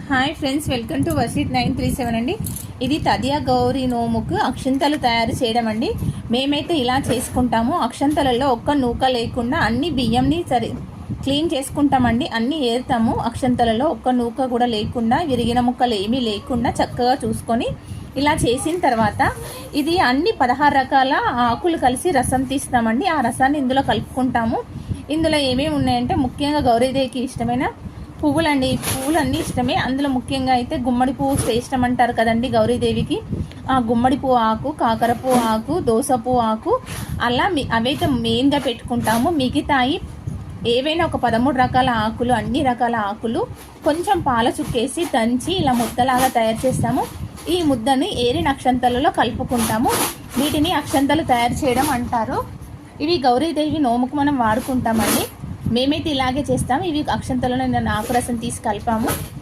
Hi friends, welcome to Varshith 937 అండి. ఇది తదియా గౌరీ నోముకు అక్షంతలు తయారు చేయడం అండి. మేమైతే ఇలా చేసుకుంటాము. అక్షంతలలో ఒక్క నూక లేకుండా అన్ని బియ్యంని క్లీన్ చేసుకుంటామండి. అన్నీ ఏరుతాము. అక్షంతలలో ఒక్క నూక కూడా లేకుండా, విరిగిన ముక్కలు ఏమీ లేకుండా చక్కగా చూసుకొని ఇలా చేసిన తర్వాత ఇది అన్ని 16 రకాల ఆకులు కలిసి రసం తీస్తామండి. ఆ రసాన్ని ఇందులో కలుపుకుంటాము. ఇందులో ఏమేమి ఉన్నాయంటే ముఖ్యంగా గౌరీదేవికి ఇష్టమైన పువ్వులండి. పువ్వులు అన్నీ ఇష్టమే. అందులో ముఖ్యంగా అయితే గుమ్మడి పువ్వు శ్రేష్టం అంటారు కదండి గౌరీదేవికి. ఆ గుమ్మడి పువ్వు ఆకు, కాకర పువ్వు ఆకు, దోస పువ్వు ఆకు అలా అవైతే మెయిన్గా పెట్టుకుంటాము. మిగతాయి ఏవైనా ఒక 13 రకాల ఆకులు, అన్ని రకాల ఆకులు కొంచెం పాల చుక్కేసి దంచి ఇలా ముద్దలాగా తయారు చేస్తాము. ఈ ముద్దని ఏరిన అక్షంతలలో కలుపుకుంటాము. వీటిని అక్షంతలు తయారు చేయడం అంటారు. ఇవి గౌరీదేవి నోముకు మనం వాడుకుంటామండి. మేమైతే ఇలాగే చేస్తాము. ఇవి అక్షంతలను నేను ఆకురసం తీసి కలిపాము.